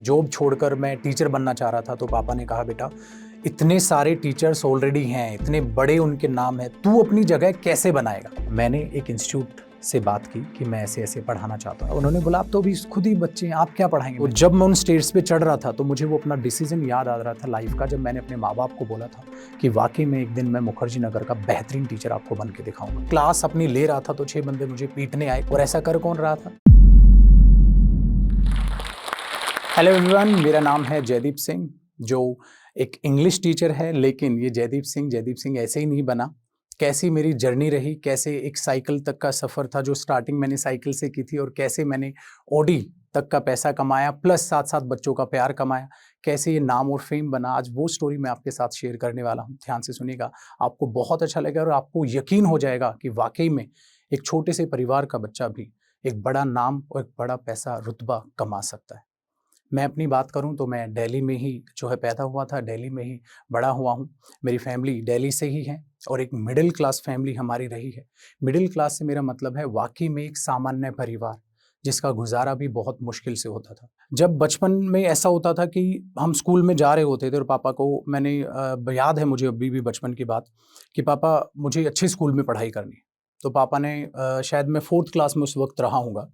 Job छोड़कर मैं teacher बनना चाह रहा था तो पापा ने कहा बेटा इतने सारे टीचर्स ऑलरेडी हैं, इतने बड़े उनके नाम हैं, तू अपनी जगह कैसे बनाएगा। मैंने एक इंस्टीट्यूट से बात की कि मैं ऐसे ऐसे पढ़ाना चाहता हूँ। उन्होंने बोला आप तो अभी खुद ही बच्चे हैं, आप क्या पढ़ाएंगे। तो जब मैं उन स्टेज पे चढ़ रहा था तो मुझे वो अपना डिसीजन याद आ रहा था लाइफ का, जब मैंने अपने माँ बाप को बोला था कि वाकई में एक दिन मैं मुखर्जी नगर का बेहतरीन टीचर आपको बन के दिखाऊंगा। क्लास अपनी ले रहा था तो 6 बंदे मुझे पीटने आए, और ऐसा कर कौन रहा था। हेलो एवरीवन, मेरा नाम है जयदीप सिंह, जो एक इंग्लिश टीचर है। लेकिन ये जयदीप सिंह ऐसे ही नहीं बना। कैसी मेरी जर्नी रही, कैसे एक साइकिल तक का सफ़र था जो स्टार्टिंग मैंने साइकिल से की थी, और कैसे मैंने ऑडी तक का पैसा कमाया, प्लस साथ साथ बच्चों का प्यार कमाया, कैसे ये नाम और फेम बना, आज वो स्टोरी मैं आपके साथ शेयर करने वाला हूँ। ध्यान से सुनिएगा, आपको बहुत अच्छा लगेगा और आपको यकीन हो जाएगा कि वाकई में एक छोटे से परिवार का बच्चा भी एक बड़ा नाम और एक बड़ा पैसा रुतबा कमा सकता है। मैं अपनी बात करूं तो मैं दिल्ली में ही जो है पैदा हुआ था, दिल्ली में ही बड़ा हुआ हूं। मेरी फैमिली दिल्ली से ही है और एक मिडिल क्लास फैमिली हमारी रही है। मिडिल क्लास से मेरा मतलब है वाकई में एक सामान्य परिवार जिसका गुजारा भी बहुत मुश्किल से होता था। जब बचपन में ऐसा होता था कि हम स्कूल में जा रहे होते थे और पापा को मैंने याद है मुझे अभी भी बचपन की बात कि पापा मुझे अच्छे स्कूल में पढ़ाई करनी है। तो पापा ने शायद मैं 4th क्लास में उस वक्त रहा हूँगा,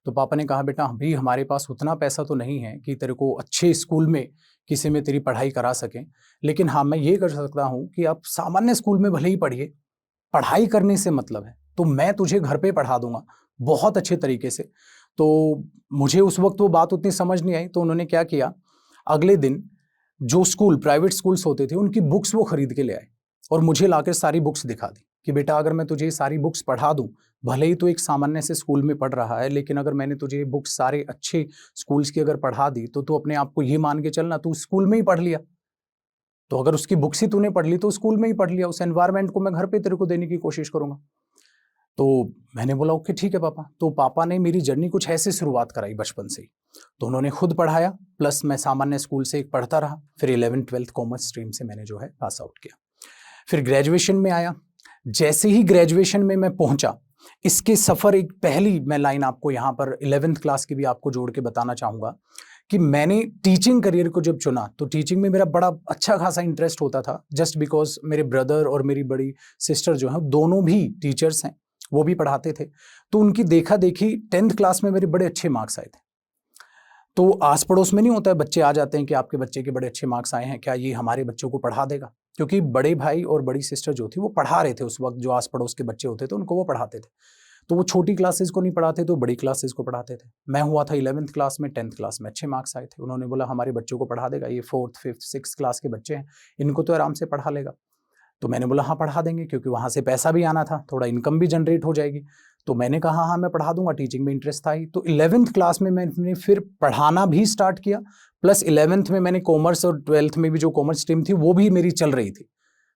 तो पापा ने कहा बेटा अभी हमारे पास उतना पैसा तो नहीं है कि तेरे को अच्छे स्कूल में किसी में तेरी पढ़ाई करा सकें, लेकिन हाँ मैं ये कर सकता हूँ कि आप सामान्य स्कूल में भले ही पढ़िए, पढ़ाई करने से मतलब है, तो मैं तुझे घर पे पढ़ा दूंगा बहुत अच्छे तरीके से। तो मुझे उस वक्त वो बात उतनी समझ नहीं आई, तो उन्होंने क्या किया, अगले दिन जो स्कूल प्राइवेट स्कूल्स होते थे उनकी बुक्स वो खरीद के ले आए और मुझे लाकर सारी बुक्स दिखा दी कि बेटा अगर मैं तुझे सारी बुक्स पढ़ा दूं, भले ही तो एक सामान्य से स्कूल में पढ़ रहा है, लेकिन अगर मैंने तुझे बुक्स सारे अच्छे स्कूल्स की अगर पढ़ा दी तो तू अपने आप को ये मान के चलना तू स्कूल में ही पढ़ लिया। तो अगर उसकी बुक्स ही तूने पढ़ ली तो स्कूल में ही पढ़ लिया, उस एनवायरनमेंट को मैं घर पे तेरे को देने की कोशिश करूंगा। तो मैंने बोला ओके ठीक है पापा। तो पापा ने मेरी जर्नी कुछ ऐसे शुरुआत कराई बचपन से ही। तो उन्होंने खुद पढ़ाया, प्लस मैं सामान्य स्कूल से एक पढ़ता रहा। फिर 11th 12th कॉमर्स स्ट्रीम से मैंने जो है पास आउट किया। फिर ग्रेजुएशन में आया। जैसे ही ग्रेजुएशन में मैं पहुंचा, इसके सफ़र एक पहली मैं लाइन आपको यहाँ पर 11th क्लास की भी आपको जोड़ के बताना चाहूँगा कि मैंने टीचिंग करियर को जब चुना तो टीचिंग में मेरा बड़ा अच्छा खासा इंटरेस्ट होता था, जस्ट बिकॉज मेरे ब्रदर और मेरी बड़ी सिस्टर जो है दोनों भी टीचर्स हैं, वो भी पढ़ाते थे। तो उनकी देखा देखी 10th क्लास में मेरे बड़े अच्छे मार्क्स आए थे। तो आस पड़ोस में नहीं होता है, बच्चे आ जाते हैं कि आपके बच्चे के बड़े अच्छे मार्क्स आए हैं, क्या ये हमारे बच्चों को पढ़ा देगा। क्योंकि बड़े भाई और बड़ी सिस्टर जो थी वो पढ़ा रहे थे उस वक्त, जो आस पड़ोस के बच्चे होते थे उनको वो पढ़ाते थे। तो वो छोटी क्लासेस को नहीं पढ़ाते तो बड़ी क्लासेस को पढ़ाते थे। मैं हुआ था 11th क्लास में, 10th क्लास में अच्छे मार्क्स आए थे। उन्होंने बोला हमारे बच्चों को पढ़ा देगा, ये 4th 5th 6th क्लास के बच्चे हैं, इनको तो आराम से पढ़ा लेगा। तो मैंने बोला हाँ पढ़ा देंगे, क्योंकि वहाँ से पैसा भी आना था, थोड़ा इनकम भी जनरेट हो जाएगी। तो मैंने कहा हाँ मैं पढ़ा दूंगा, टीचिंग में इंटरेस्ट था ही। तो 11th क्लास में मैंने फिर पढ़ाना भी स्टार्ट किया, प्लस 11th में मैंने कॉमर्स और 12th में भी जो कॉमर्स स्ट्रीम थी वो भी मेरी चल रही थी।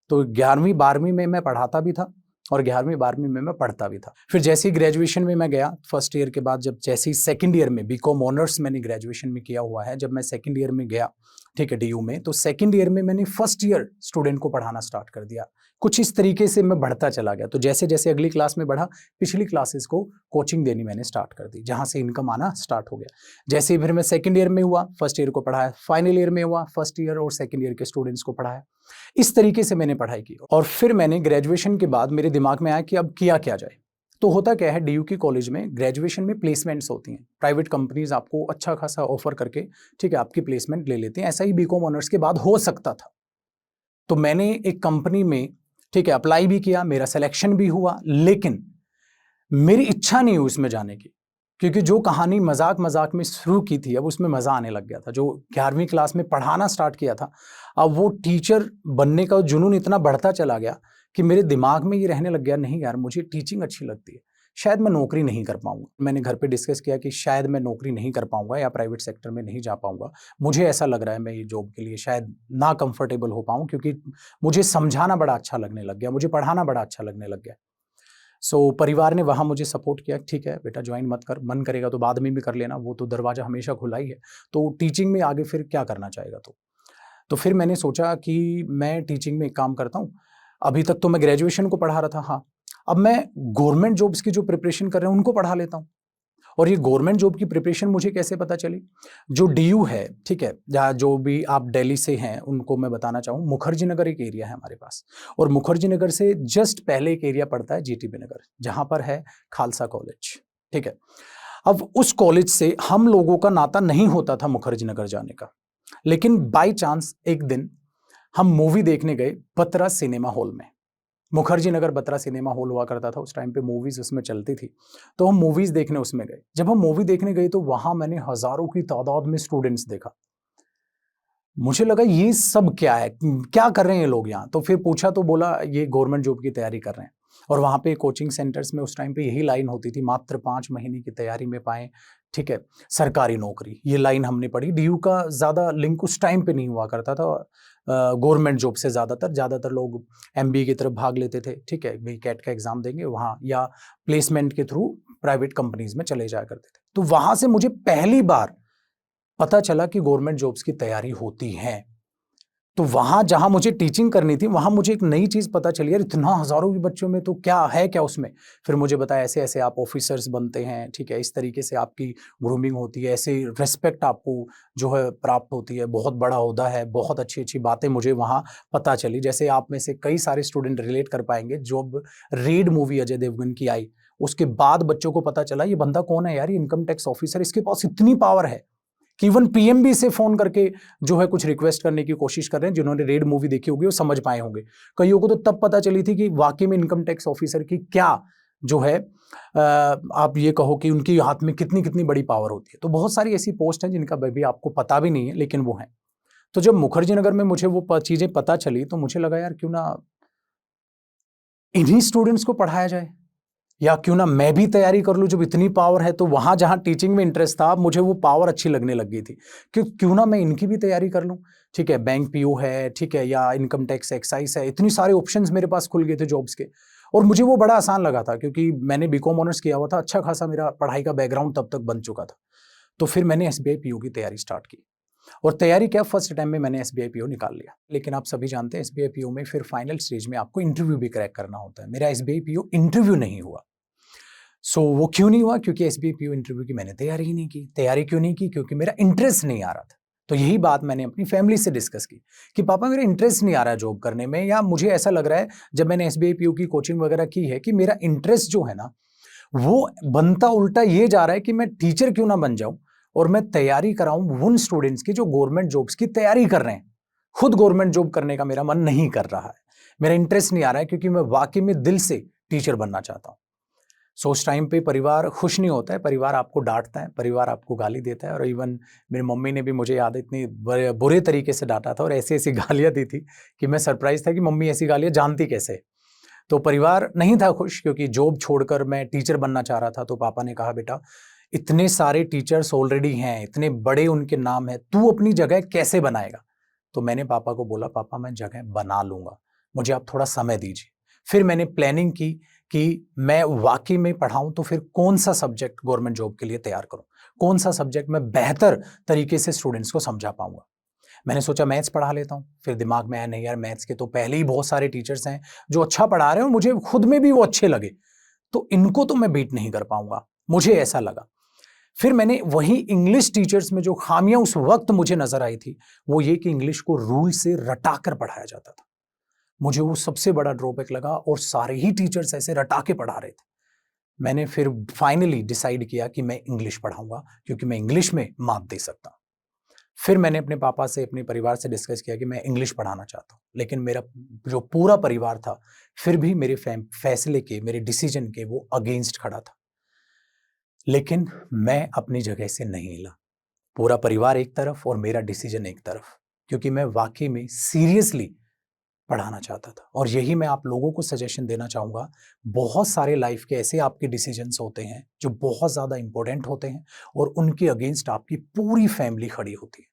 तो 11वीं 12वीं में मैं पढ़ाता भी था और 11वीं 12वीं में मैं पढ़ता भी था। फिर जैसे ही ग्रेजुएशन में मैं गया, फर्स्ट ईयर के बाद जब जैसे ही सेकंड ईयर में बीकॉम ऑनर्स मैंने ग्रेजुएशन में किया हुआ है, जब मैं सेकंड ईयर में गया, ठीक है, डीयू में, तो सेकंड ईयर में मैंने फर्स्ट ईयर स्टूडेंट को पढ़ाना स्टार्ट कर दिया। कुछ इस तरीके से मैं बढ़ता चला गया। तो जैसे जैसे अगली क्लास में बढ़ा, पिछली क्लासेस को कोचिंग देनी मैंने स्टार्ट कर दी, जहाँ से इनकम आना स्टार्ट हो गया। जैसे ही फिर मैं सेकंड ईयर में हुआ, फर्स्ट ईयर को पढ़ाया, फाइनल ईयर में हुआ, फर्स्ट ईयर और सेकंड ईयर के स्टूडेंट्स को पढ़ाया। इस तरीके से मैंने पढ़ाई की। और फिर मैंने ग्रेजुएशन के बाद मेरे दिमाग में आया कि अब किया क्या जाए। तो होता क्या है, डीयू की कॉलेज में ग्रेजुएशन में प्लेसमेंट्स होती हैं, प्राइवेट कंपनीज आपको अच्छा खासा ऑफर करके, ठीक है, आपकी प्लेसमेंट ले लेते हैं। ऐसा ही बीकॉम ऑनर्स के बाद हो सकता था। तो मैंने एक कंपनी में, ठीक है, अप्लाई भी किया, मेरा सिलेक्शन भी हुआ, लेकिन मेरी इच्छा नहीं हुई उसमें जाने की, क्योंकि जो कहानी मजाक मजाक में शुरू की थी अब उसमें मज़ा आने लग गया था। जो 11वीं क्लास में पढ़ाना स्टार्ट किया था, अब वो टीचर बनने का जुनून इतना बढ़ता चला गया कि मेरे दिमाग में ये रहने लग गया, नहीं यार मुझे टीचिंग अच्छी लगती है, शायद मैं नौकरी नहीं कर पाऊंगा। मैंने घर पे डिस्कस किया कि शायद मैं नौकरी नहीं कर पाऊंगा या प्राइवेट सेक्टर में नहीं जा पाऊंगा। मुझे ऐसा लग रहा है मैं ये जॉब के लिए शायद ना कंफर्टेबल हो पाऊँ, क्योंकि मुझे समझाना बड़ा अच्छा लगने लग गया, मुझे पढ़ाना बड़ा अच्छा लगने लग गया। परिवार ने वहाँ मुझे सपोर्ट किया, ठीक है बेटा ज्वाइन मत कर, मन करेगा तो बाद में भी कर लेना, वो तो दरवाज़ा हमेशा खुला ही है। तो टीचिंग में आगे फिर क्या करना चाहेगा। तो फिर मैंने सोचा कि मैं टीचिंग में एक काम करता हूँ। अभी तक तो मैं ग्रेजुएशन को पढ़ा रहा था, हाँ, अब मैं गवर्नमेंट जॉब्स की जो प्रिपरेशन कर रहे हैं उनको पढ़ा लेता हूँ। और ये गवर्नमेंट जॉब की प्रिपरेशन मुझे कैसे पता चली, जो डीयू है, ठीक है, जहाँ जो भी आप दिल्ली से हैं उनको मैं बताना चाहूँ, मुखर्जी नगर एक एरिया है हमारे पास, और मुखर्जी नगर से जस्ट पहले एक एरिया पड़ता है जीटीबी नगर, जहाँ पर है खालसा कॉलेज, ठीक है। अब उस कॉलेज से हम लोगों का नाता नहीं होता था मुखर्जी नगर जाने का, लेकिन बाय चांस एक दिन हम मूवी देखने गए बत्रा सिनेमा हॉल में। मुखर्जी नगर बत्रा सिनेमा हॉल हुआ करता था उस टाइम पे, मूवीज उसमें चलती थी, तो हम मूवीज देखने उसमें गए। जब हम मूवी देखने गए तो वहां मैंने हजारों की तादाद में स्टूडेंट्स देखा। मुझे लगा ये सब क्या है, क्या कर रहे हैं ये लोग यहाँ। तो फिर पूछा तो बोला ये गवर्नमेंट जॉब की तैयारी कर रहे हैं। और वहाँ पे कोचिंग सेंटर्स में उस टाइम पे यही लाइन होती थी, मात्र 5 महीने की तैयारी में पाएं, ठीक है, सरकारी नौकरी। ये लाइन हमने पढ़ी। डीयू का ज़्यादा लिंक उस टाइम पे नहीं हुआ करता था गवर्नमेंट जॉब से। ज़्यादातर लोग एमबीए की तरफ भाग लेते थे, ठीक है, भाई कैट का एग्जाम देंगे वहाँ, या प्लेसमेंट के थ्रू प्राइवेट कंपनीज में चले जाया करते थे। तो वहाँ से मुझे पहली बार पता चला कि गवर्नमेंट जॉब्स की तैयारी होती है। तो वहां जहां मुझे टीचिंग करनी थी, वहां मुझे एक नई चीज पता चली, यार इतना हजारों के बच्चों में तो क्या है, क्या उसमें। फिर मुझे बताया ऐसे ऐसे आप ऑफिसर्स बनते हैं, ठीक है, इस तरीके से आपकी ग्रूमिंग होती है, ऐसे रेस्पेक्ट आपको जो है प्राप्त होती है, बहुत बड़ा ओहदा है, बहुत अच्छी अच्छी बातें मुझे वहां पता चली। जैसे आप में से कई सारे स्टूडेंट रिलेट कर पाएंगे, जब रेड मूवी अजय देवगन की आई उसके बाद बच्चों को पता चला ये बंदा कौन है यार, ये इनकम टैक्स ऑफिसर, इसके पास इतनी पावर है कि इवन पीएम भी से फोन करके जो है कुछ रिक्वेस्ट करने की कोशिश कर रहे हैं। जिन्होंने रेड मूवी देखी होगी वो समझ पाए होंगे। कईयों को तो तब पता चली थी कि वाकई में इनकम टैक्स ऑफिसर की क्या जो है आप ये कहो कि उनकी हाथ में कितनी कितनी बड़ी पावर होती है। तो बहुत सारी ऐसी पोस्ट हैं जिनका भी आपको पता भी नहीं है, लेकिन वो हैं। तो जब मुखर्जी नगर में मुझे वो चीजें पता चली तो मुझे लगा यार क्यों ना इन्हीं स्टूडेंट्स को पढ़ाया जाए, या क्यों ना मैं भी तैयारी कर लूं। जब इतनी पावर है तो वहां जहां टीचिंग में इंटरेस्ट था, मुझे वो पावर अच्छी लगने लग गई थी कि क्यों ना मैं इनकी भी तैयारी कर लूं, ठीक है, बैंक पीओ है, ठीक है, या इनकम टैक्स एक्साइज है, इतनी सारे ऑप्शंस मेरे पास खुल गए थे जॉब्स के। और मुझे वो बड़ा आसान लगा था क्योंकि मैंने बीकॉम ऑनर्स किया हुआ था, अच्छा खासा मेरा पढ़ाई का बैकग्राउंड तब तक बन चुका था। तो फिर मैंने एसबीआई पीओ की तैयारी स्टार्ट की। और तैयारी क्या, फर्स्ट टाइम में मैंने एसबीआई पीओ निकाल लिया। लेकिन आप सभी जानते हैं एसबीआई पीओ में फिर फाइनल स्टेज में आपको इंटरव्यू भी क्रैक करना होता है। मेरा एसबीआई पीओ इंटरव्यू नहीं हुआ। वो क्यों नहीं हुआ? क्योंकि एसबीआई पीओ इंटरव्यू की मैंने तैयारी ही नहीं की। तैयारी क्यों नहीं की? क्योंकि मेरा इंटरेस्ट नहीं आ रहा था। तो यही बात मैंने अपनी फैमिली से डिस्कस की कि पापा मेरा इंटरेस्ट नहीं आ रहा है जॉब करने में, या मुझे ऐसा लग रहा है जब मैंने एसबीआई पीओ की कोचिंग वगैरह की है कि मेरा इंटरेस्ट जो है ना वो बनता उल्टा ये जा रहा है कि मैं टीचर क्यों ना बन जाऊं और मैं तैयारी कराऊं उन स्टूडेंट्स की जो गवर्नमेंट जॉब्स की तैयारी कर रहे हैं। खुद गवर्नमेंट जॉब करने का मेरा मन नहीं कर रहा है, मेरा इंटरेस्ट नहीं आ रहा है, क्योंकि मैं वाकई में दिल से टीचर बनना चाहता हूं। सो उस टाइम पे परिवार खुश नहीं होता है, परिवार आपको डांटता है, परिवार आपको गाली देता है। और इवन मेरी मम्मी ने भी, मुझे याद है, इतनी बुरे तरीके से डांटा था और ऐसी ऐसी गालियां दी थी कि मैं सरप्राइज था कि मम्मी ऐसी गालियां जानती कैसे। तो परिवार नहीं था खुश, क्योंकि जॉब छोड़कर मैं टीचर बनना चाह रहा था। तो पापा ने कहा बेटा इतने सारे टीचर्स ऑलरेडी हैं, इतने बड़े उनके नाम है, तू अपनी जगह कैसे बनाएगा? तो मैंने पापा को बोला पापा मैं जगह बना लूंगा, मुझे आप थोड़ा समय दीजिए। फिर मैंने प्लानिंग की कि मैं वाकई में पढ़ाऊं तो फिर कौन सा सब्जेक्ट गवर्नमेंट जॉब के लिए तैयार करूं, कौन सा सब्जेक्ट मैं बेहतर तरीके से स्टूडेंट्स को समझा पाऊंगा। मैंने सोचा मैथ्स पढ़ा लेता हूं। फिर दिमाग में आया नहीं यार, मैथ्स के तो पहले ही बहुत सारे टीचर्स हैं जो अच्छा पढ़ा रहे हैं और मुझे खुद में भी वो अच्छे लगे, तो इनको तो मैं बीट नहीं कर पाऊंगा, मुझे ऐसा लगा। फिर मैंने वही इंग्लिश टीचर्स में जो खामियां उस वक्त मुझे नजर आई थी, वो ये कि इंग्लिश को रूल से रटाकर पढ़ाया जाता था। मुझे वो सबसे बड़ा ड्रॉबैक लगा और सारे ही टीचर्स ऐसे रटा के पढ़ा रहे थे। मैंने फिर फाइनली डिसाइड किया कि मैं इंग्लिश पढ़ाऊंगा, क्योंकि मैं इंग्लिश में मात दे सकता हूं। फिर मैंने अपने पापा से, अपने परिवार से डिस्कस किया कि मैं इंग्लिश पढ़ाना चाहता हूं। लेकिन मेरा जो पूरा परिवार था फिर भी मेरे फैसले के, मेरे डिसीजन के वो अगेंस्ट खड़ा था। लेकिन मैं अपनी जगह से नहीं हिला। पूरा परिवार एक तरफ और मेरा डिसीजन एक तरफ, क्योंकि मैं वाकई में सीरियसली पढ़ाना चाहता था। और यही मैं आप लोगों को सजेशन देना चाहूँगा। बहुत सारे लाइफ के ऐसे आपके डिसीजंस होते हैं जो बहुत ज़्यादा इंपॉर्टेंट होते हैं और उनके अगेंस्ट आपकी पूरी फैमिली खड़ी होती है।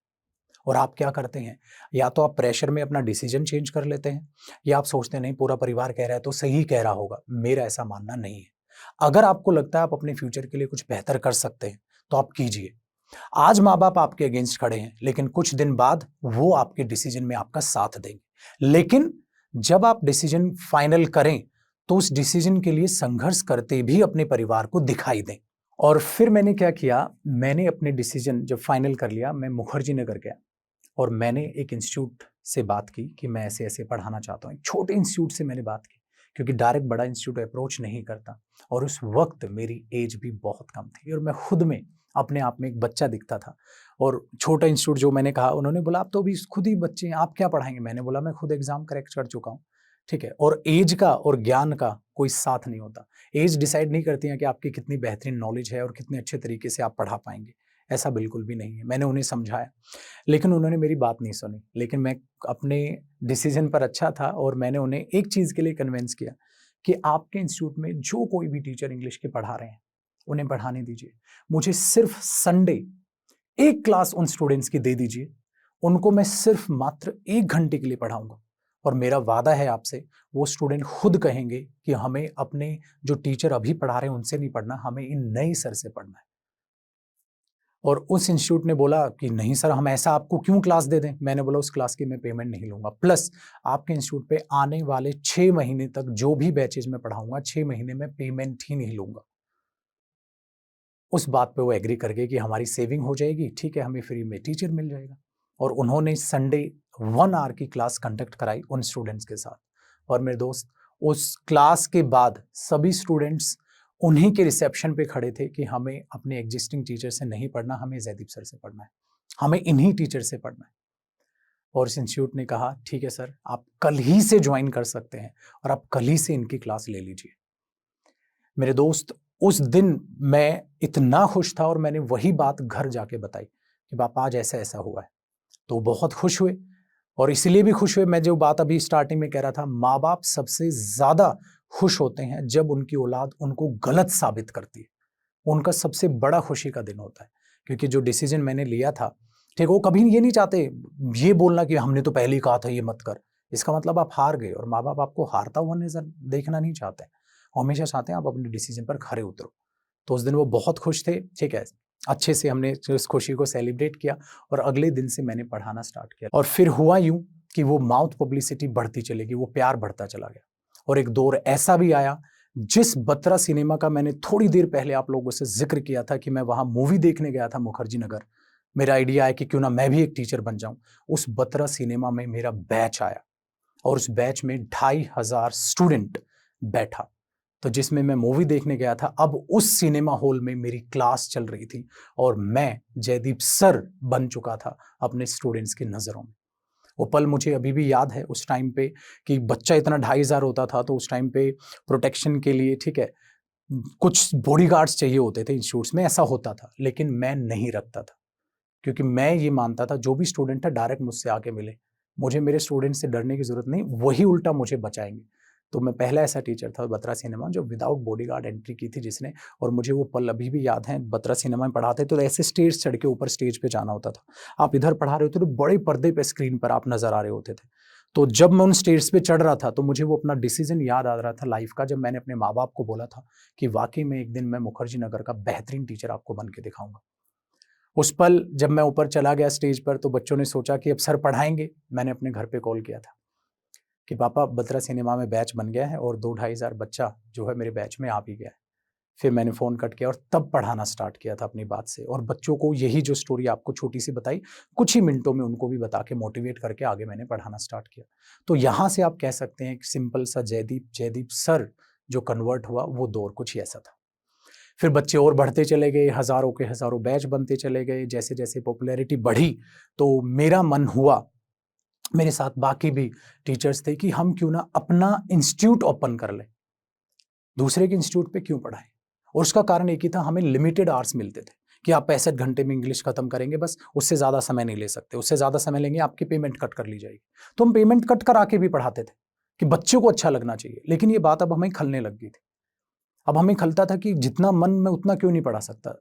और आप क्या करते हैं, या तो आप प्रेशर में अपना डिसीजन चेंज कर लेते हैं, या आप सोचते हैं नहीं पूरा परिवार कह रहा है तो सही कह रहा होगा। मेरा ऐसा मानना नहीं है। अगर आपको लगता है आप अपने फ्यूचर के लिए कुछ बेहतर कर सकते हैं तो आप कीजिए। आज माँ बाप आपके अगेंस्ट खड़े हैं, लेकिन कुछ दिन बाद वो आपके डिसीजन में आपका साथ देंगे। लेकिन जब आप डिसीजन फाइनल करें तो उस डिसीजन के लिए संघर्ष करते भी अपने परिवार को दिखाई दें और फिर मैंने क्या किया, मैंने अपने डिसीजन जब फाइनल कर लिया, मैं मुखर्जी नगर गया और मैंने एक इंस्टीट्यूट से बात की कि मैं ऐसे ऐसे पढ़ाना चाहता हूँ। एक छोटे इंस्टीट्यूट से मैंने बात की क्योंकि डायरेक्ट बड़ा इंस्टीट्यूट अप्रोच नहीं करता और उस वक्त मेरी एज भी बहुत कम थी और मैं खुद में अपने आप में एक बच्चा दिखता था। और छोटा इंस्टीट्यूट जो मैंने कहा, उन्होंने बोला आप तो अभी खुद ही बच्चे हैं, आप क्या पढ़ाएंगे? मैंने बोला मैं खुद एग्जाम क्रैक कर चुका हूँ। ठीक है, और एज का और ज्ञान का कोई साथ नहीं होता। एज डिसाइड नहीं करती है कि आपकी कितनी बेहतरीन नॉलेज है और कितने अच्छे तरीके से आप पढ़ा पाएंगे, ऐसा बिल्कुल भी नहीं है। मैंने उन्हें समझाया लेकिन उन्होंने मेरी बात नहीं सुनी। लेकिन मैं अपने डिसीजन पर अच्छा था और मैंने उन्हें एक चीज़ के लिए कन्विंस किया कि आपके इंस्टीट्यूट में जो कोई भी टीचर इंग्लिश के पढ़ा रहे हैं उन्हें पढ़ाने दीजिए। मुझे सिर्फ संडे एक क्लास उन स्टूडेंट्स की दे दीजिए, उनको मैं सिर्फ मात्र 1 घंटे के लिए पढ़ाऊंगा और मेरा वादा है आपसे, वो स्टूडेंट खुद कहेंगे कि हमें अपने जो टीचर अभी पढ़ा रहे हैं उनसे नहीं पढ़ना, हमें इन नए सर से पढ़ना है। और उस इंस्टीट्यूट ने बोला कि नहीं सर, हम ऐसा आपको क्यों क्लास दे दें? मैंने बोला उस क्लास की मैं पेमेंट नहीं लूंगा, प्लस आपके इंस्टीट्यूट पे आने वाले 6 महीने तक जो भी बैचेज में पढ़ाऊंगा 6 महीने में पेमेंट ही नहीं लूंगा। उस बात पे वो एग्री कर गए कि हमारी सेविंग हो जाएगी, ठीक है, हमें फ्री में टीचर मिल जाएगा। और उन्होंने संडे 1 आवर की क्लास कंडक्ट कराई उन स्टूडेंट्स के साथ। और मेरे दोस्त, उस क्लास के बाद सभी स्टूडेंट्स उन्हीं के रिसेप्शन पे खड़े थे कि हमें अपने एग्जिस्टिंग टीचर से नहीं पढ़ना, हमें जयदीप सर से पढ़ना है, हमें इन्हीं टीचर से पढ़ना है। और इस इंस्टीट्यूट ने कहा ठीक है सर, आप कल ही से ज्वाइन कर सकते हैं और आप कल ही से इनकी क्लास ले लीजिए। मेरे दोस्त, उस दिन मैं इतना खुश था और मैंने वही बात घर जाके बताई कि पापा आज ऐसा ऐसा हुआ है। तो बहुत खुश हुए और इसलिए भी खुश हुए, मैं जो बात अभी स्टार्टिंग में कह रहा था, माँ बाप सबसे ज्यादा खुश होते हैं जब उनकी औलाद उनको गलत साबित करती है। उनका सबसे बड़ा खुशी का दिन होता है क्योंकि जो डिसीजन मैंने लिया था, ठीक, वो कभी ये नहीं चाहते ये बोलना कि हमने तो पहले ही कहा था ये मत कर। इसका मतलब आप हार गए और माँ बाप आपको हारता हुआ नजर देखना नहीं चाहते, हमेशा चाहते हैं आप अपने डिसीजन पर खरे उतरो। तो उस दिन वो बहुत खुश थे, ठीक है, अच्छे से हमने उस खुशी को सेलिब्रेट किया और अगले दिन से मैंने पढ़ाना स्टार्ट किया। और फिर हुआ यूं कि वो माउथ पब्लिसिटी बढ़ती चलेगी, वो प्यार बढ़ता चला गया। और एक दौर ऐसा भी आया, जिस बत्रा सिनेमा का मैंने थोड़ी देर पहले आप लोगों से जिक्र किया था कि मैं वहां मूवी देखने गया था मुखर्जी नगर, मेरा आइडिया है कि क्यों ना मैं भी एक टीचर बन जाऊं। उस बत्रा सिनेमा में मेरा बैच आया और उस बैच में 2500 स्टूडेंट बैठा, तो जिसमें मैं मूवी देखने गया था, अब उस सिनेमा हॉल में मेरी क्लास चल रही थी और मैं जयदीप सर बन चुका था अपने स्टूडेंट्स की नज़रों में। वो पल मुझे अभी भी याद है उस टाइम पे कि बच्चा इतना 2500 होता था, तो उस टाइम पे प्रोटेक्शन के लिए, ठीक है, कुछ बॉडीगार्ड्स चाहिए होते थे इंस्टीट्यूट्स में, ऐसा होता था, लेकिन मैं नहीं रखता था क्योंकि मैं ये मानता था जो भी स्टूडेंट है डायरेक्ट मुझसे आके मिले, मुझे मेरे स्टूडेंट से डरने की जरूरत नहीं, वही उल्टा मुझे बचाएंगे। तो मैं पहला ऐसा टीचर था बत्रा सिनेमा जो विदाउट बॉडीगार्ड एंट्री की थी जिसने। और मुझे वो पल अभी भी याद है, बत्रा सिनेमा में पढ़ाते तो ऐसे स्टेज चढ़ के ऊपर स्टेज पे जाना होता था, आप इधर पढ़ा रहे होते तो बड़े पर्दे पे स्क्रीन पर आप नजर आ रहे होते थे। तो जब मैं उन स्टेज पे चढ़ रहा था तो मुझे वो अपना डिसीजन याद आ रहा था लाइफ का, जब मैंने अपने माँ बाप को बोला था कि वाकई में एक दिन मैं मुखर्जी नगर का बेहतरीन टीचर आपको बन के दिखाऊंगा। उस पल जब मैं ऊपर चला गया स्टेज पर तो बच्चों ने सोचा कि अब सर पढ़ाएंगे। मैंने अपने घर पे कॉल किया था कि पापा बत्रा सिनेमा में बैच बन गया है और 2-2,500 बच्चा जो है मेरे बैच में आ भी गया है। फिर मैंने फ़ोन कट किया और तब पढ़ाना स्टार्ट किया था अपनी बात से, और बच्चों को यही जो स्टोरी आपको छोटी सी बताई, कुछ ही मिनटों में उनको भी बता के मोटिवेट करके आगे मैंने पढ़ाना स्टार्ट किया। तो यहाँ से आप कह सकते हैं कि सिंपल सा जयदीप सर जो कन्वर्ट हुआ, वो दौर कुछ ही ऐसा था। फिर बच्चे और बढ़ते चले गए, हज़ारों के हज़ारों बैच बनते चले गए। जैसे जैसे पॉपुलैरिटी बढ़ी तो मेरा मन हुआ, मेरे साथ बाकी भी टीचर्स थे, कि हम क्यों ना अपना इंस्टीट्यूट ओपन कर लें, दूसरे के इंस्टीट्यूट पे क्यों पढ़ाएं। और उसका कारण एक ही था, हमें लिमिटेड आवर्स मिलते थे कि आप 65 घंटे में इंग्लिश खत्म करेंगे, बस उससे ज़्यादा समय नहीं ले सकते, उससे ज़्यादा समय लेंगे आपकी पेमेंट कट कर ली जाएगी। तो हम पेमेंट कट करा के भी पढ़ाते थे कि बच्चों को अच्छा लगना चाहिए। लेकिन ये बात अब हमें खलने लग गई थी। अब हमें खलता था कि जितना मन में उतना क्यों नहीं पढ़ा सकता,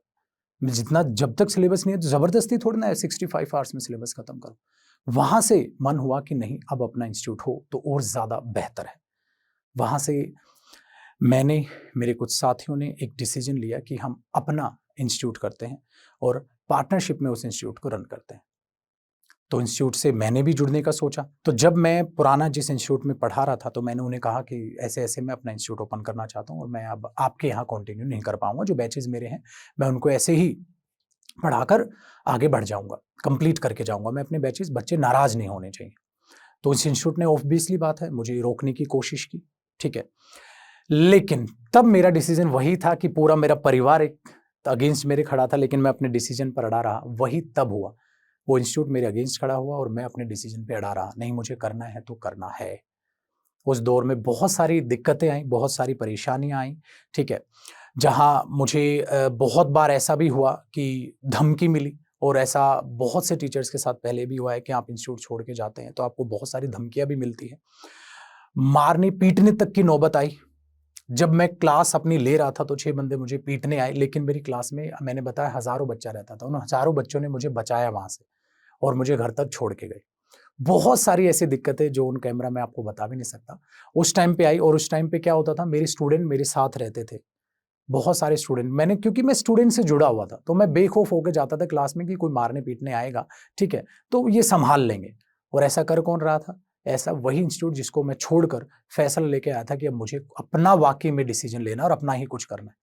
जितना, जब तक सिलेबस नहीं है तो जबरदस्ती थोड़ी ना है 65 आवर्स में सिलेबस खत्म करो। वहां से मन हुआ कि नहीं, अब अपना इंस्टीट्यूट हो तो और ज्यादा बेहतर है। वहां से मैंने, मेरे कुछ साथियों ने एक डिसीजन लिया कि हम अपना इंस्टीट्यूट करते हैं और पार्टनरशिप में उस इंस्टीट्यूट को रन करते हैं। तो इंस्टीट्यूट से मैंने भी जुड़ने का सोचा। तो जब मैं पुराना जिस इंस्टीट्यूट में पढ़ा रहा था तो मैंने उन्हें कहा कि ऐसे-ऐसे मैं अपना इंस्टीट्यूट ओपन करना चाहता हूँ और मैं अब आपके यहाँ कंटिन्यू नहीं कर पाऊँगा, जो बैचेज़ मेरे हैं, मैं उनको ऐसे ही पढ़ाकर आगे बढ़ जाऊँगा, कंप्लीट करके जाऊँगा। मैं अपने बैचेज़ बच्चे नाराज़ नहीं होने चाहिए। तो उस इंस्टीट्यूट ने ऑब्वियसली बात है मुझे रोकने की कोशिश की, ठीक है। लेकिन तब मेरा डिसीजन वही था कि पूरा मेरा परिवार एक अगेंस्ट मेरे खड़ा था, लेकिन मैं अपने डिसीजन पर अड़ा रहा। वही तब हुआ, वो इंस्टीट्यूट मेरे अगेंस्ट खड़ा हुआ और मैं अपने डिसीजन पे अड़ा रहा। नहीं, मुझे करना है तो करना है। उस दौर में बहुत सारी दिक्कतें आई, बहुत सारी परेशानियां आई, ठीक है। जहां मुझे बहुत बार ऐसा भी हुआ कि धमकी मिली, और ऐसा बहुत से टीचर्स के साथ पहले भी हुआ है कि आप इंस्टीट्यूट छोड़ के जाते हैं तो आपको बहुत सारी धमकियां भी मिलती है, मारने पीटने तक की नौबत आई। जब मैं क्लास अपनी ले रहा था तो 6 बंदे मुझे पीटने आए, लेकिन मेरी क्लास में मैंने बताया हज़ारों बच्चा रहता था, उन हज़ारों बच्चों ने मुझे बचाया वहाँ से और मुझे घर तक छोड़ के गए। बहुत सारी ऐसी दिक्कतें जो ऑन कैमरा मैं आपको बता भी नहीं सकता, उस टाइम पे आई। और उस टाइम पे क्या होता था, मेरे स्टूडेंट मेरे साथ रहते थे, बहुत सारे स्टूडेंट। मैंने, क्योंकि मैं स्टूडेंट से जुड़ा हुआ था, तो मैं बेखौफ होकर जाता था क्लास में कि कोई मारने पीटने आएगा, ठीक है, तो ये संभाल लेंगे। और ऐसा कर कौन रहा था? ऐसा वही इंस्टीट्यूट जिसको मैं छोड़कर फैसला लेके आया था कि अब मुझे अपना वाकई में डिसीजन लेना और अपना ही कुछ करना है।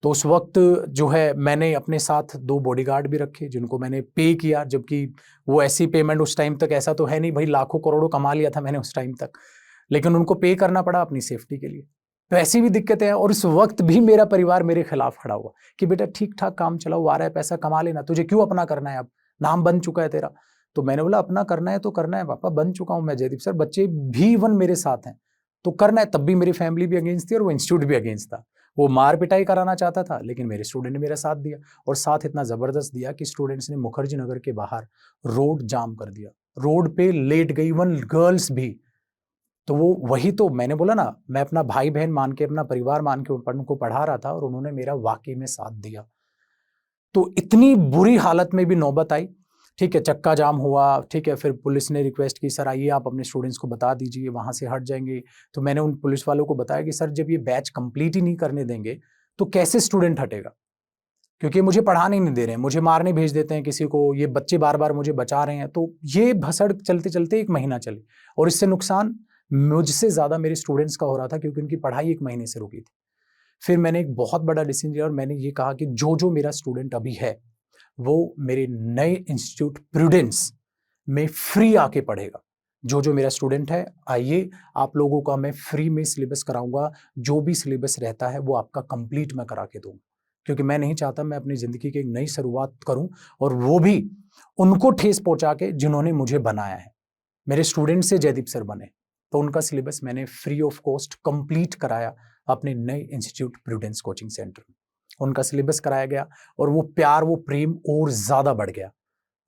तो उस वक्त जो है मैंने अपने साथ 2 बॉडीगार्ड भी रखे जिनको मैंने पे किया, जबकि वो ऐसी पेमेंट उस टाइम तक, ऐसा तो है नहीं भाई लाखों करोड़ों कमा लिया था मैंने उस टाइम तक, लेकिन उनको पे करना पड़ा अपनी सेफ्टी के लिए। तो ऐसी भी दिक्कतें हैं। और उस वक्त भी मेरा परिवार मेरे खिलाफ खड़ा हुआ कि बेटा ठीक ठाक काम चलाओ, आ रहा है पैसा, कमा लेना, तुझे क्यों अपना करना है, अब नाम बन चुका है तेरा। तो मैंने बोला अपना करना है तो करना है पापा, बन चुका हूं मैं जयदीप सर, बच्चे भी इवन मेरे साथ हैं तो करना है। तब भी मेरी फैमिली भी अगेंस्ट थी और वो इंस्टीट्यूट भी अगेंस्ट था। वो मार पिटाई कराना चाहता था, लेकिन मेरे स्टूडेंट ने मेरा साथ दिया, और साथ इतना जबरदस्त दिया कि स्टूडेंट्स ने मुखर्जी नगर के बाहर रोड जाम कर दिया, रोड पे लेट गई इवन गर्ल्स भी। तो वो वही तो मैंने बोला ना, मैं अपना भाई बहन मान के, अपना परिवार मान के उनको पढ़ा रहा था और उन्होंने मेरा वाकई में साथ दिया। तो इतनी बुरी हालत में भी नौबत आई, ठीक है, चक्का जाम हुआ, ठीक है, फिर पुलिस ने रिक्वेस्ट की सर आइए आप अपने स्टूडेंट्स को बता दीजिए, वहाँ से हट जाएंगे। तो मैंने उन पुलिस वालों को बताया कि सर जब ये बैच कंप्लीट ही नहीं करने देंगे तो कैसे स्टूडेंट हटेगा, क्योंकि मुझे पढ़ाने नहीं दे रहे हैं, मुझे मारने भेज देते हैं किसी को, ये बच्चे बार बार मुझे बचा रहे हैं। तो ये भसड़ चलते चलते 1 महीना चली, और इससे नुकसान मुझसे ज़्यादा मेरे स्टूडेंट्स का हो रहा था, क्योंकि उनकी पढ़ाई 1 महीने से रुकी थी। फिर मैंने एक बहुत बड़ा डिसीजन लिया और मैंने ये कहा कि जो मेरा स्टूडेंट अभी है वो मेरे नए इंस्टीट्यूट प्रूडेंस में फ्री आके पढ़ेगा। जो मेरा स्टूडेंट है, आइए, आप लोगों का मैं फ्री में सिलेबस कराऊंगा, जो भी सिलेबस रहता है वो आपका कंप्लीट मैं करा के दूंगा, क्योंकि मैं नहीं चाहता मैं अपनी ज़िंदगी की एक नई शुरुआत करूं, और वो भी उनको ठेस पहुंचा के जिन्होंने मुझे बनाया है। मेरे स्टूडेंट से जयदीप सर बने, तो उनका सिलेबस मैंने फ्री ऑफ कॉस्ट कंप्लीट कराया अपने नए इंस्टीट्यूट प्रूडेंस कोचिंग सेंटर में। उनका सिलेबस कराया गया और वो प्यार, वो प्रेम और ज़्यादा बढ़ गया।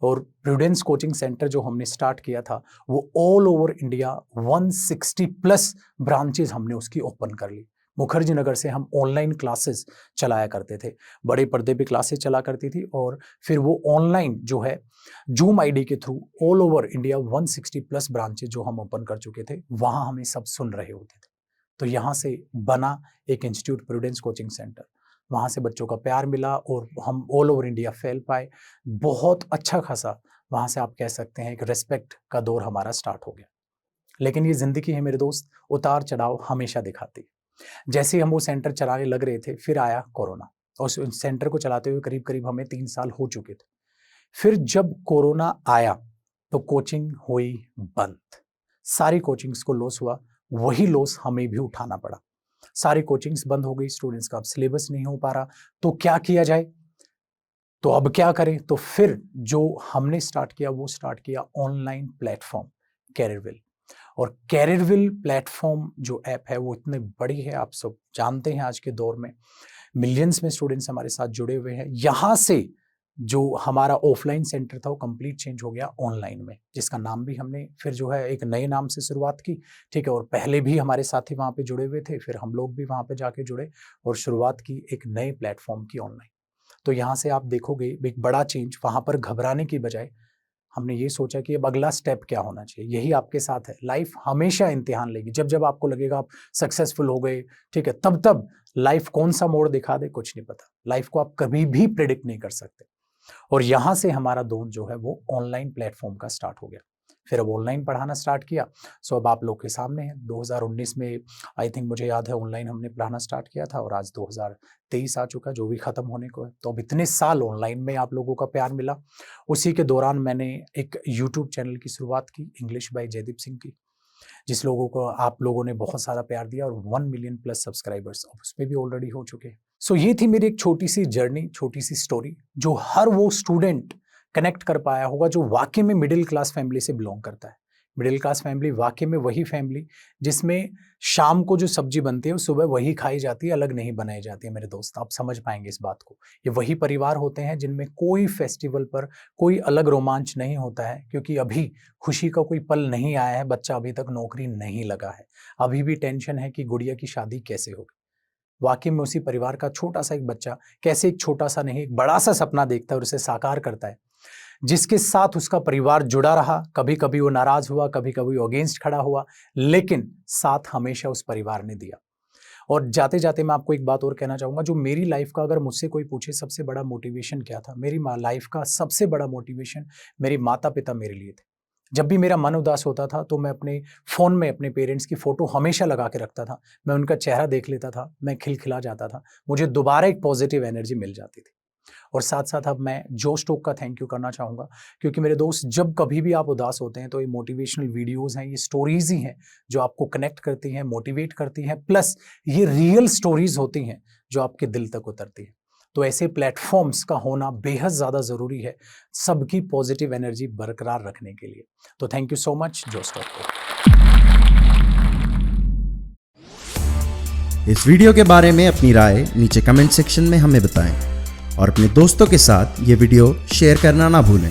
और प्रूडेंस कोचिंग सेंटर जो हमने स्टार्ट किया था वो all over India 160 plus branches हमने उसकी ओपन कर ली। मुखर्जी नगर से हम ऑनलाइन क्लासेस चलाया करते थे, बड़े पर्दे पे क्लासेस चला करती थी, और फिर वो ऑनलाइन जो है जूम आईडी के through all over India 160 plus branches जो हम ओपन कर चुके थे, वहाँ हमें सब सुन रहे होते थे। तो यहाँ से बना एक इंस्टीट्यूट प्रूडेंस कोचिंग सेंटर, वहाँ से बच्चों का प्यार मिला और हम ऑल ओवर इंडिया फैल पाए। बहुत अच्छा खासा वहाँ से आप कह सकते हैं एक रिस्पेक्ट का दौर हमारा स्टार्ट हो गया। लेकिन ये ज़िंदगी है मेरे दोस्त, उतार चढ़ाव हमेशा दिखाती है। जैसे ही हम वो सेंटर चलाने लग रहे थे, फिर आया कोरोना, और उस सेंटर को चलाते हुए करीब करीब हमें 3 साल हो चुके थे। फिर जब कोरोना आया तो कोचिंग हुई बंद, सारी कोचिंग्स को लॉस हुआ, वही लॉस हमें भी उठाना पड़ा। सारी कोचिंग्स बंद हो गई, स्टूडेंट्स का अब सिलेबस नहीं हो पा रहा, तो क्या किया जाए, तो अब क्या करें। तो फिर जो हमने स्टार्ट किया वो स्टार्ट किया ऑनलाइन प्लेटफॉर्म कैरियरविल। और कैरियरविल प्लेटफॉर्म जो ऐप है वो इतनी बड़ी है, आप सब जानते हैं आज के दौर में मिलियंस में स्टूडेंट्स हमारे साथ जुड़े हुए हैं। यहाँ से जो हमारा ऑफलाइन सेंटर था वो कंप्लीट चेंज हो गया ऑनलाइन में, जिसका नाम भी हमने फिर जो है एक नए नाम से शुरुआत की, ठीक है। और पहले भी हमारे साथी वहाँ पे जुड़े हुए थे, फिर हम लोग भी वहाँ पे जाके जुड़े और शुरुआत की एक नए प्लेटफॉर्म की ऑनलाइन। तो यहाँ से आप देखोगे एक बड़ा चेंज, वहाँ पर घबराने की बजाय हमने ये सोचा कि अब अगला स्टेप क्या होना चाहिए। यही आपके साथ है, लाइफ हमेशा इम्तिहान लेगी। जब जब आपको लगेगा आप सक्सेसफुल हो गए, ठीक है, तब तब लाइफ कौन सा मोड़ दिखा दे कुछ नहीं पता। लाइफ को आप कभी भी प्रेडिक्ट नहीं कर सकते। और यहाँ से हमारा दौर जो है वो ऑनलाइन प्लेटफॉर्म का स्टार्ट हो गया। फिर अब ऑनलाइन पढ़ाना स्टार्ट किया। सो अब आप लोग के सामने है 2019 में आई थिंक मुझे याद है ऑनलाइन हमने पढ़ाना स्टार्ट किया था और आज 2023 आ चुका जो भी ख़त्म होने को है। तो अब इतने साल ऑनलाइन में आप लोगों का प्यार मिला। उसी के दौरान मैंने एक यूट्यूब चैनल की शुरुआत की, इंग्लिश बाय जयदीप सिंह की, जिस लोगों को आप लोगों ने बहुत सारा प्यार दिया और 1 मिलियन प्लस सब्सक्राइबर्स उस पर भी ऑलरेडी हो चुके हैं। सो ये थी मेरी एक छोटी सी जर्नी, छोटी सी स्टोरी जो हर वो स्टूडेंट कनेक्ट कर पाया होगा जो वाकई में मिडिल क्लास फैमिली से बिलोंग करता है। मिडिल क्लास फैमिली वाकई में वही फैमिली जिसमें शाम को जो सब्जी बनती है सुबह वही खाई जाती है, अलग नहीं बनाई जाती है। मेरे दोस्त आप समझ पाएंगे इस बात को। ये वही परिवार होते हैं जिनमें कोई फेस्टिवल पर कोई अलग रोमांच नहीं होता है, क्योंकि अभी खुशी का कोई पल नहीं आया है, बच्चा अभी तक नौकरी नहीं लगा है, अभी भी टेंशन है कि गुड़िया की शादी कैसे होगी। वाकई में उसी परिवार का छोटा सा एक बच्चा कैसे एक छोटा सा नहीं एक बड़ा सा सपना देखता है और उसे साकार करता है, जिसके साथ उसका परिवार जुड़ा रहा। कभी कभी वो नाराज हुआ, कभी कभी वो अगेंस्ट खड़ा हुआ, लेकिन साथ हमेशा उस परिवार ने दिया। और जाते जाते मैं आपको एक बात और कहना चाहूँगा, जो मेरी लाइफ का अगर मुझसे कोई पूछे सबसे बड़ा मोटिवेशन क्या था, मेरी लाइफ का सबसे बड़ा मोटिवेशन मेरे माता पिता मेरे लिए थे। जब भी मेरा मन उदास होता था तो मैं अपने फ़ोन में अपने पेरेंट्स की फ़ोटो हमेशा लगा के रखता था। मैं उनका चेहरा देख लेता था, मैं खिलखिला जाता था, मुझे दोबारा एक पॉजिटिव एनर्जी मिल जाती थी। और साथ साथ अब मैं जोश टॉक का थैंक यू करना चाहूँगा, क्योंकि मेरे दोस्त जब कभी भी आप उदास होते हैं तो ये मोटिवेशनल वीडियोज़ हैं, ये स्टोरीज़ ही हैं जो आपको कनेक्ट करती हैं, मोटिवेट करती हैं, प्लस ये रियल स्टोरीज़ होती हैं जो आपके दिल तक उतरती हैं। तो ऐसे प्लेटफॉर्म्स का होना बेहद ज़्यादा ज़रूरी है सबकी पॉजिटिव एनर्जी बरकरार रखने के लिए। तो थैंक यू सो मच जोश टॉक को। इस वीडियो के बारे में अपनी राय नीचे कमेंट सेक्शन में हमें बताएं और अपने दोस्तों के साथ ये वीडियो शेयर करना ना भूलें।